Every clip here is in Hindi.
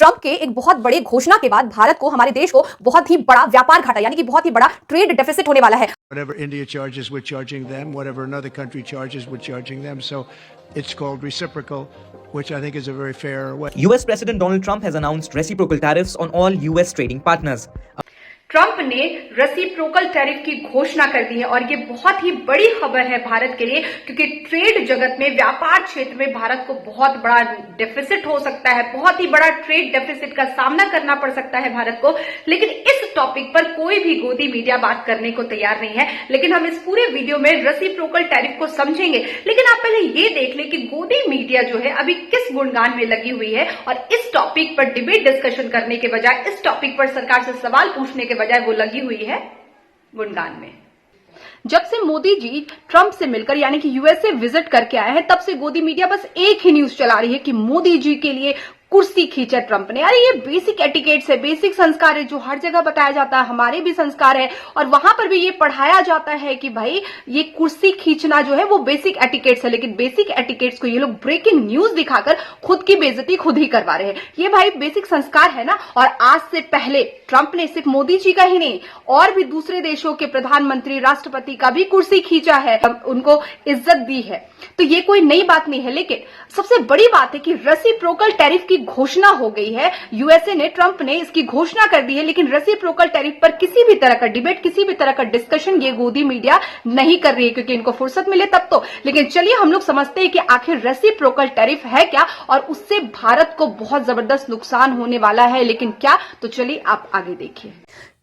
ट्रंप के एक बहुत बड़े घोषणा के बाद भारत को, हमारे देश को बहुत ही बड़ा व्यापार घाटा यानी कि बहुत ही बड़ा ट्रेड डेफिसिट होने वाला है। Whatever India charges, we're charging them. Whatever another country charges, we're charging them. So it's called reciprocal, which I think is a very fair way. US President Donald Trump has announced reciprocal tariffs on all US trading partners. Trump ने रेसिप्रोकल टैरिफ की घोषणा कर दी है और ये बहुत ही बड़ी खबर है भारत के लिए, क्योंकि ट्रेड जगत में, व्यापार क्षेत्र में भारत को बहुत बड़ा डेफिसिट हो सकता है, बहुत ही बड़ा ट्रेड डेफिसिट का सामना करना पड़ सकता है भारत को। लेकिन इस टॉपिक पर कोई भी गोदी मीडिया बात करने को तैयार नहीं है। लेकिन हम इस पूरे वीडियो में रेसिप्रोकल टैरिफ को समझेंगे। लेकिन आप पहले ये देख लें कि गोदी मीडिया जो है अभी किस गुणगान में लगी हुई है, और इस टॉपिक पर डिबेट डिस्कशन करने के बजाय, इस टॉपिक पर सरकार से सवाल पूछने के बजाय वो लगी हुई है गुणगान में। जब से मोदी जी ट्रंप से मिलकर यानी कि यूएसए विजिट करके आए हैं, तब से गोदी मीडिया बस एक ही न्यूज चला रही है कि मोदी जी के लिए कुर्सी खींचा ट्रंप ने। अरे ये बेसिक एटिकेट्स है, बेसिक संस्कार है जो हर जगह बताया जाता है, हमारे भी संस्कार है और वहां पर भी ये पढ़ाया जाता है कि भाई ये कुर्सी खींचना जो है वो बेसिक एटिकेट्स है। लेकिन बेसिक एटिकेट्स को ये लोग ब्रेकिंग न्यूज दिखाकर खुद की बेइज्जती खुद ही करवा रहे हैं। ये भाई बेसिक संस्कार है ना। और आज से पहले ट्रंप ने सिर्फ मोदी जी का ही नहीं, और भी दूसरे देशों के प्रधानमंत्री, राष्ट्रपति का भी कुर्सी खींचा है, उनको इज्जत दी है। तो ये कोई नई बात नहीं है। लेकिन सबसे बड़ी बात है कि रेसिप्रोकल टैरिफ की घोषणा हो गई है। यूएसए ने, ट्रंप ने इसकी घोषणा कर दी है। लेकिन रेसिप्रोकल टैरिफ पर किसी भी तरह का डिबेट, किसी भी तरह का डिस्कशन ये गोदी मीडिया नहीं कर रही है, क्योंकि इनको फुर्सत मिले तब तो। लेकिन चलिए हम लोग समझते हैं कि आखिर रेसिप्रोकल टैरिफ है क्या और उससे भारत को बहुत जबरदस्त नुकसान होने वाला है। लेकिन क्या, तो चलिए आप आगे देखिए।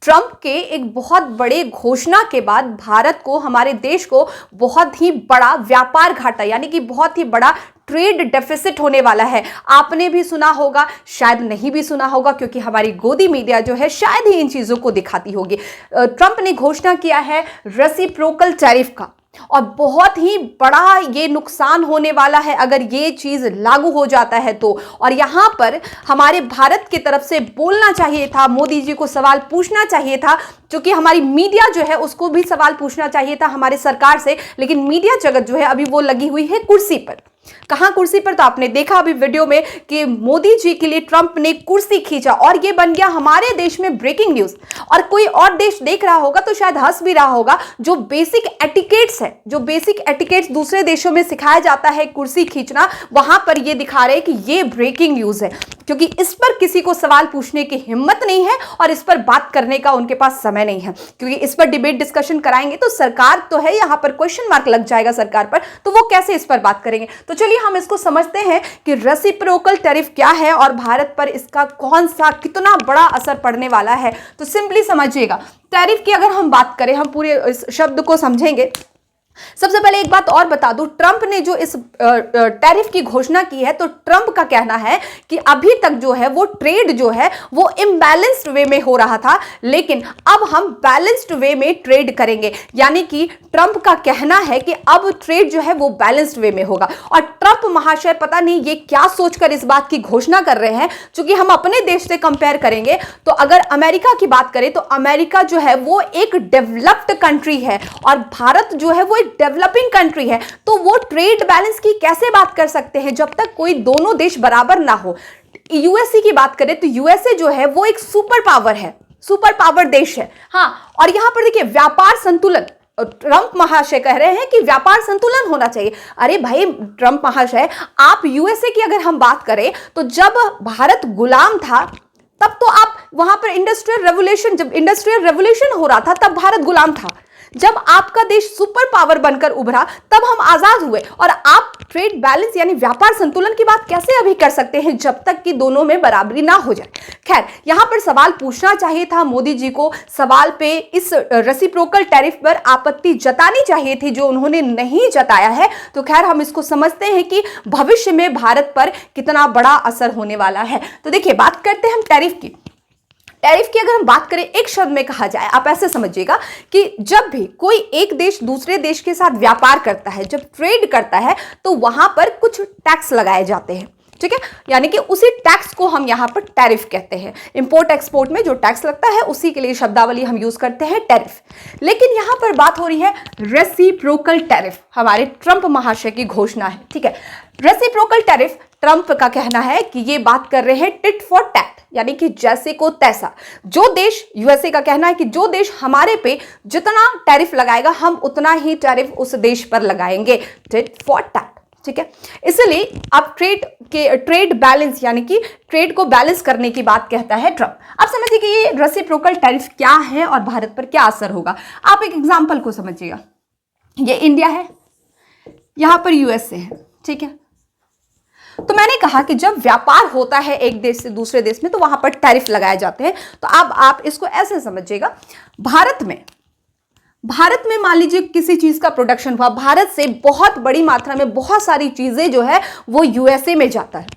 ट्रंप के एक बहुत बड़े घोषणा के बाद भारत को, हमारे देश को बहुत ही बड़ा व्यापार घाटा यानी कि बहुत ही बड़ा ट्रेड डेफिसिट होने वाला है। आपने भी सुना होगा, शायद नहीं भी सुना होगा, क्योंकि हमारी गोदी मीडिया जो है शायद ही इन चीजों को दिखाती होगी। ट्रंप ने घोषणा किया है रेसिप्रोकल टैरिफ का, और बहुत ही बड़ा ये नुकसान होने वाला है अगर ये चीज लागू हो जाता है तो। और यहां पर हमारे भारत की तरफ से बोलना चाहिए था, मोदी जी को सवाल पूछना चाहिए था, क्योंकि हमारी मीडिया जो है उसको भी सवाल पूछना चाहिए था हमारे सरकार से। लेकिन मीडिया जगत जो है अभी वो लगी हुई है कुर्सी पर। कहां कुर्सी पर, तो आपने देखा अभी वीडियो में कि मोदी जी के लिए ट्रंप ने कुर्सी खींचा और ये बन गया हमारे देश में ब्रेकिंग न्यूज। और कोई और देश देख रहा होगा तो शायद हंस भी रहा होगा। जो बेसिक एटिकेट्स है, जो बेसिक एटिकेट्स दूसरे देशों में सिखाया जाता है कुर्सी खींचना, वहां पर ये दिखा रहे हैं कि ये ब्रेकिंग न्यूज है, क्योंकि इस पर किसी को सवाल पूछने की हिम्मत नहीं है और इस पर बात करने का उनके पास समय नहीं है। क्योंकि इस पर डिबेट डिस्कशन कराएंगे तो सरकार तो है, यहां पर क्वेश्चन मार्क लग जाएगा सरकार पर, तो वो कैसे इस पर बात करेंगे। तो चलिए हम इसको समझते हैं कि रेसिप्रोकल टैरिफ क्या है और भारत पर इसका कौन सा, कितना बड़ा असर पड़ने वाला है। तो सिंपली समझिएगा, टैरिफ की अगर हम बात करें, हम पूरे इस शब्द को समझेंगे। सबसे पहले एक बात और बता दूं, ट्रंप ने जो इस टैरिफ की घोषणा की है, तो ट्रंप का कहना है कि अभी तक जो है वो ट्रेड जो है वो इम्बैलेंस्ड वे में हो रहा था, लेकिन अब हम बैलेंस्ड वे में ट्रेड करेंगे। यानी कि ट्रंप का कहना है कि अब ट्रेड जो है वो बैलेंस्ड वे में होगा। और ट्रंप महाशय पता नहीं ये क्या सोचकर इस बात की घोषणा कर रहे हैं, क्योंकि हम अपने देश से कंपेयर करेंगे तो अगर अमेरिका की बात करें तो अमेरिका जो है वो एक डेवलप्ड कंट्री है और भारत जो है वो डेवलपिंग कंट्री है। तो वो ट्रेड बैलेंस की कैसे बात कर सकते हैं जब तक कोई दोनों देश बराबर ना हो। यूएसए की बात करें तो यूएसए जो है वो एक सुपर पावर है, सुपर पावर देश है। हाँ, और यहां पर देखिए व्यापार संतुलन, ट्रंप महाशय कह रहे हैं कि व्यापार संतुलन होना चाहिए। अरे भाई ट्रंप महाशय, आप यूएसए की अगर हम बात करें तो जब भारत गुलाम था तब तो आप वहां पर इंडस्ट्रियल रेवोल्यूशन, जब इंडस्ट्रियल रेवोल्यूशन हो रहा था तब भारत गुलाम था। जब आपका देश सुपर पावर बनकर उभरा तब हम आजाद हुए। और आप ट्रेड बैलेंस यानी व्यापार संतुलन की बात कैसे अभी कर सकते हैं जब तक कि दोनों में बराबरी ना हो जाए। खैर, यहां पर सवाल पूछना चाहिए था मोदी जी को, सवाल पे इस रेसिप्रोकल टैरिफ पर आपत्ति जतानी चाहिए थी, जो उन्होंने नहीं जताया है। तो खैर हम इसको समझते हैं कि भविष्य में भारत पर कितना बड़ा असर होने वाला है। तो देखिए, बात करते हैं हम टैरिफ की। टैरिफ की अगर हम बात करें, एक शब्द में कहा जाए, आप ऐसे समझिएगा कि जब भी कोई एक देश दूसरे देश के साथ व्यापार करता है, जब ट्रेड करता है, तो वहां पर कुछ टैक्स लगाए जाते हैं। ठीक है, यानी कि उसी टैक्स को हम यहाँ पर टैरिफ कहते हैं। इंपोर्ट एक्सपोर्ट में जो टैक्स लगता है उसी के लिए शब्दावली हम यूज करते हैं टैरिफ। लेकिन यहाँ पर बात हो रही है रेसिप्रोकल टैरिफ, हमारे ट्रंप महाशय की घोषणा है। ठीक है, रेसिप्रोकल टैरिफ, ट्रंप का कहना है कि ये बात कर रहे हैं टिट फॉर टैट, यानी कि जैसे को तैसा। जो देश, यूएसए का कहना है कि जो देश हमारे पे जितना टैरिफ लगाएगा हम उतना ही टैरिफ उस देश पर लगाएंगे, टिट फॉर टैट। ठीक है, इसलिए अब ट्रेड बैलेंस यानी कि ट्रेड को बैलेंस करने की बात कहता है ट्रंप। अब समझिए कि ये रेसिप्रोकल टैरिफ क्या है और भारत पर क्या असर होगा। आप एक एग्जांपल को समझिएगा, ये इंडिया है, यहां पर यूएसए है। ठीक है, तो मैंने कहा कि जब व्यापार होता है एक देश से दूसरे देश में तो वहां पर टैरिफ लगाए जाते हैं। तो अब आप इसको ऐसे समझिएगा, भारत में मान लीजिए किसी चीज का प्रोडक्शन हुआ, भारत से बहुत बड़ी मात्रा में बहुत सारी चीजें जो है वो यूएसए में जाता है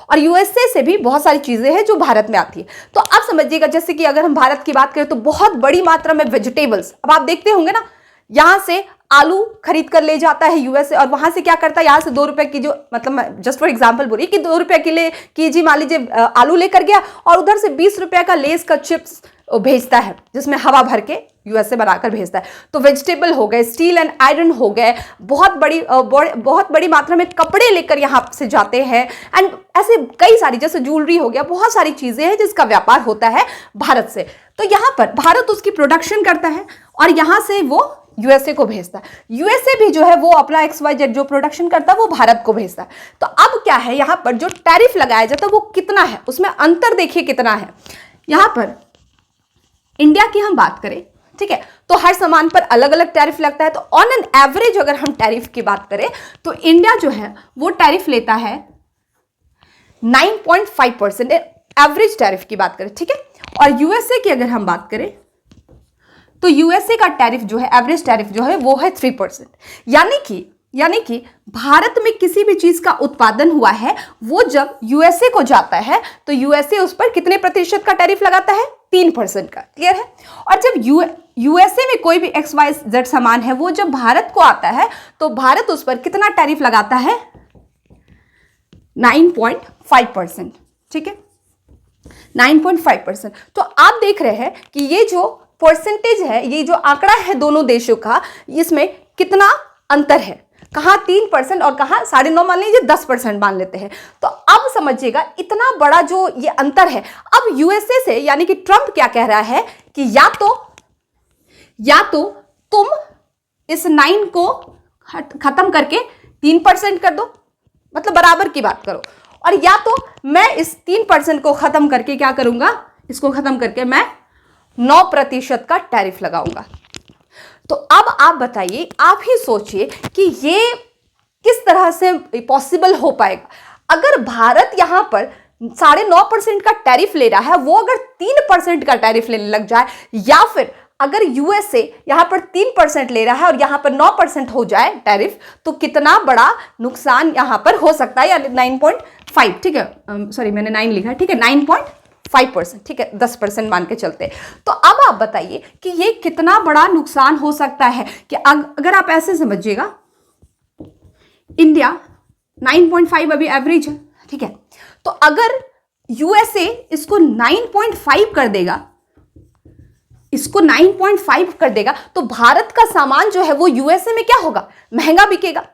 और यूएसए से भी बहुत सारी चीजें हैं जो भारत में आती है। तो अब समझिएगा, जैसे कि अगर हम भारत की बात करें तो बहुत बड़ी मात्रा में वेजिटेबल्स, अब आप देखते होंगे ना, यहां से आलू खरीद कर ले जाता है यूएसए और वहां से क्या करता है, यहां से 2 रुपए की जो, मतलब जस्ट फॉर एग्जांपल बोल रही कि 2 रुपए केजी मान लीजिए आलू लेकर गया और उधर से 20 रुपए का लेस का चिप्स भेजता है जिसमें हवा भर के यूएसए बनाकर भेजता है। तो वेजिटेबल हो गए, स्टील एंड आयरन हो गए, बहुत बड़ी मात्रा में कपड़े लेकर यहां से जाते हैं एंड ऐसे कई सारी, जैसे ज्वेलरी हो गया, बहुत सारी चीजें हैं जिसका व्यापार होता है भारत से। तो यहां पर भारत उसकी प्रोडक्शन करता है और यहां से वो यूएसए को भेजता है। यूएसए भी जो है वो अपना XYZ जो प्रोडक्शन करता है वो भारत को भेजता है। तो अब क्या है, यहां पर जो टैरिफ लगाया जाता है वो कितना है, उसमें अंतर देखिए कितना है। यहां पर इंडिया की हम बात करें, ठीक है, तो हर सामान पर अलग अलग टैरिफ लगता है। तो ऑन एन एवरेज अगर हम टैरिफ की बात करें तो इंडिया जो है वो टैरिफ लेता है 9.5%, एवरेज टैरिफ की बात करें। ठीक है, और यूएसए की अगर हम बात करें तो यूएसए का टैरिफ जो है, एवरेज टैरिफ जो है वो है 3%। यानी कि भारत में किसी भी चीज का उत्पादन हुआ है वो जब यूएसए को जाता है तो यूएसए उस पर कितने प्रतिशत का टैरिफ लगाता है, 3% का। क्लियर है। और जब यूएसए में कोई भी XYZ सामान है वो जब भारत को आता है तो भारत उस पर कितना टैरिफ लगाता है, 9.5%। ठीक है, 9.5%। तो आप देख रहे हैं कि ये जो परसेंटेज है, ये जो आंकड़ा है दोनों देशों का, इसमें कितना अंतर है, कहाँ 3% और कहाँ 9.5, मान लीजिए 10% मान लेते हैं। तो अब समझिएगा इतना बड़ा जो ये अंतर है। अब यूएसए से, यानी कि ट्रंप क्या कह रहा है कि या तो तुम इस 9 को खत्म करके 3% कर दो, मतलब बराबर की बात करो, और या तो मैं इस 3% को खत्म करके क्या करूंगा, इसको खत्म करके मैं 9% का टैरिफ लगाऊंगा। तो अब आप बताइए, आप ही सोचिए कि ये किस तरह से पॉसिबल हो पाएगा। अगर भारत यहां पर 9.5% का टैरिफ ले रहा है, वो अगर 3% का टैरिफ लेने लग जाए, या फिर अगर यूएसए यहां पर 3% ले रहा है और यहां पर 9% हो जाए टैरिफ, तो कितना बड़ा नुकसान यहां पर हो सकता है। यानी 9.5, ठीक है, सॉरी मैंने 9 लिखा है, ठीक है, 9.5%, ठीक है, 10% मान के चलते। तो अब आप बताइए कि ये कितना बड़ा नुकसान हो सकता है। कि अगर आप ऐसे समझिएगा, इंडिया 9.5 अभी एवरेज है, ठीक है, तो अगर यूएसए इसको 9.5 कर देगा, इसको 9.5 कर देगा, तो भारत का सामान जो है वो यूएसए में क्या होगा, महंगा बिकेगा।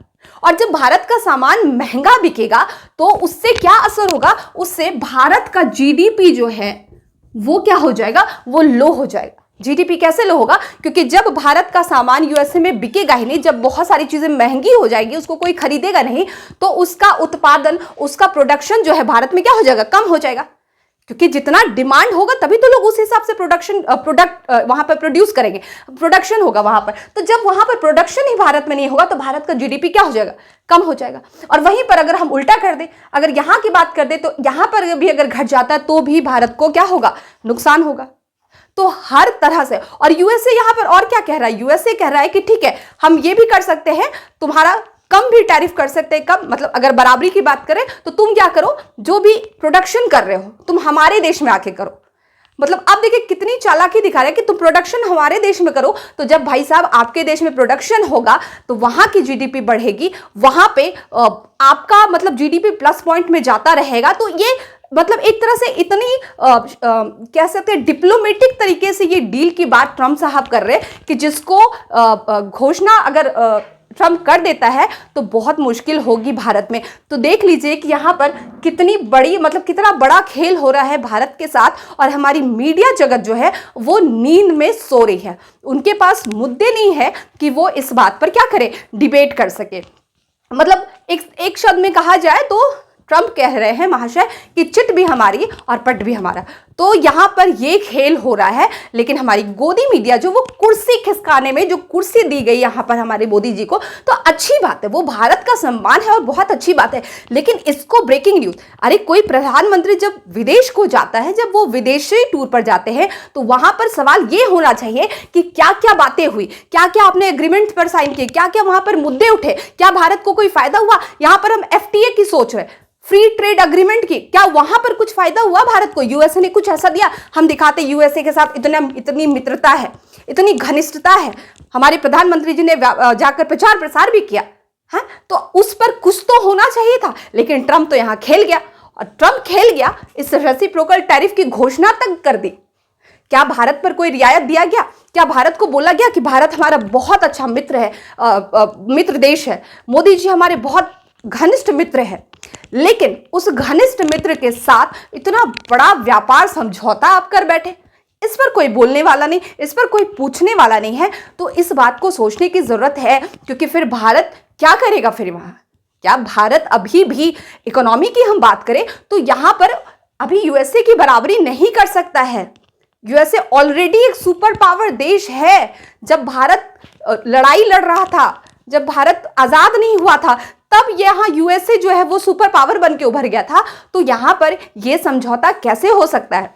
और जब भारत का सामान महंगा बिकेगा तो उससे क्या असर होगा, उससे भारत का जीडीपी जो है वो क्या हो जाएगा, वो लो हो जाएगा। जीडीपी कैसे लो होगा, क्योंकि जब भारत का सामान यूएसए में बिकेगा ही नहीं, जब बहुत सारी चीजें महंगी हो जाएगी, उसको कोई खरीदेगा नहीं, तो उसका उत्पादन, उसका प्रोडक्शन जो है भारत में क्या हो जाएगा, कम हो जाएगा। क्योंकि जितना डिमांड होगा तभी तो लोग उस हिसाब से प्रोडक्ट वहां पर प्रोड्यूस करेंगे, प्रोडक्शन होगा वहां पर। तो जब वहां पर प्रोडक्शन ही भारत में नहीं होगा तो भारत का जीडीपी क्या हो जाएगा, कम हो जाएगा। और वहीं पर अगर हम उल्टा कर दें, अगर यहां की बात कर दें तो यहां पर भी अगर घट जाता है तो भी भारत को क्या होगा, नुकसान होगा। तो हर तरह से, और यूएसए यहां पर और क्या कह रहा है, यूएसए कह रहा है कि ठीक है हम ये भी कर सकते हैं, तुम्हारा कम भी टैरिफ कर सकते हैं, कम मतलब अगर बराबरी की बात करें तो तुम क्या करो, जो भी प्रोडक्शन कर रहे हो तुम हमारे देश में आके करो, मतलब आप देखिए कितनी चालाकी दिखा रहे हैं कि तुम प्रोडक्शन हमारे देश में करो, तो जब भाई साहब आपके देश में प्रोडक्शन होगा तो वहां की जीडीपी बढ़ेगी, वहां पे आपका मतलब जीडीपी प्लस पॉइंट में जाता रहेगा। तो ये मतलब एक तरह से इतनी कह सकते हैं डिप्लोमेटिक तरीके से ये डील की बात ट्रम्प साहब कर रहे हैं कि जिसको घोषणा अगर ट्रम्प कर देता है तो बहुत मुश्किल होगी भारत में। तो देख लीजिए कि यहाँ पर कितनी बड़ी मतलब कितना बड़ा खेल हो रहा है भारत के साथ, और हमारी मीडिया जगत जो है वो नींद में सो रही है। उनके पास मुद्दे नहीं है कि वो इस बात पर क्या करे, डिबेट कर सके। मतलब एक शब्द में कहा जाए तो ट्रम्प कह रहे हैं महाशय कि चिट भी हमारी और पट भी हमारा। तो यहाँ पर ये खेल हो रहा है, लेकिन हमारी गोदी मीडिया जो वो कुर्सी खिसकाने में जो कुर्सी दी गई यहाँ पर हमारे मोदी जी को, तो अच्छी बात है, वो भारत का सम्मान है और बहुत अच्छी बात है। लेकिन इसको ब्रेकिंग न्यूज, अरे कोई प्रधानमंत्री जब विदेश को जाता है, जब वो विदेशी टूर पर जाते हैं, तो वहां पर सवाल ये होना चाहिए कि क्या क्या बातें हुई, क्या क्या आपने एग्रीमेंट पर साइन किए, क्या क्या वहां पर मुद्दे उठे, क्या भारत को कोई फायदा हुआ। यहाँ पर हम FTA की सोच रहे, फ्री ट्रेड अग्रीमेंट की, क्या वहां पर कुछ फायदा हुआ भारत को? यूएसए ने कुछ ऐसा दिया? हम दिखाते यूएसए के साथ इतनी मित्रता है, इतनी घनिष्ठता है। हमारे प्रधानमंत्री जी ने जाकर प्रचार प्रसार भी किया है, तो उस पर कुछ तो होना चाहिए था। लेकिन ट्रम्प तो यहां खेल गया, और ट्रम्प खेल गया, इस रेसिप्रोकल टैरिफ की घोषणा तक कर दी। क्या भारत पर कोई रियायत दिया गया? क्या भारत को बोला गया कि भारत हमारा बहुत अच्छा मित्र है, मित्र देश है, मोदी जी हमारे बहुत घनिष्ठ मित्र है? लेकिन उस घनिष्ठ मित्र के साथ इतना बड़ा व्यापार समझौता आप कर बैठे, इस पर कोई बोलने वाला नहीं, इस पर कोई पूछने वाला नहीं है। तो इस बात को सोचने की जरूरत है, क्योंकि फिर भारत क्या करेगा? फिर वहां क्या भारत अभी भी इकोनॉमी की हम बात करें तो यहां पर अभी यूएसए की बराबरी नहीं कर सकता है। यूएसए ऑलरेडी एक सुपर पावर देश है। जब भारत लड़ाई लड़ रहा था, जब भारत आजाद नहीं हुआ था, तब यहाँ यूएसए जो है वो सुपर पावर बन के उभर गया था। तो यहाँ पर यह समझौता कैसे हो सकता है?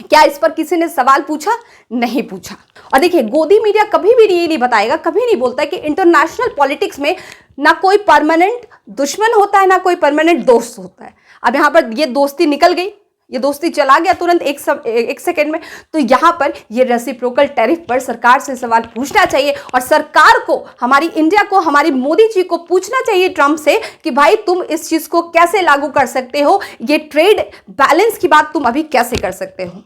क्या इस पर किसी ने सवाल पूछा? नहीं पूछा। और देखिए, गोदी मीडिया कभी भी ये नहीं बताएगा, कभी नहीं बोलता कि इंटरनेशनल पॉलिटिक्स में ना कोई परमानेंट दुश्मन होता है, ना कोई परमानेंट दोस्त होता है। अब यहाँ पर ये दोस्ती निकल गई, ये दोस्ती चला गया तुरंत एक सेकंड में। तो यहाँ पर ये रेसिप्रोकल टैरिफ पर सरकार से सवाल पूछना चाहिए, और सरकार को, हमारी इंडिया को, हमारी मोदी जी को पूछना चाहिए ट्रम्प से कि भाई तुम इस चीज को कैसे लागू कर सकते हो, ये ट्रेड बैलेंस की बात तुम अभी कैसे कर सकते हो।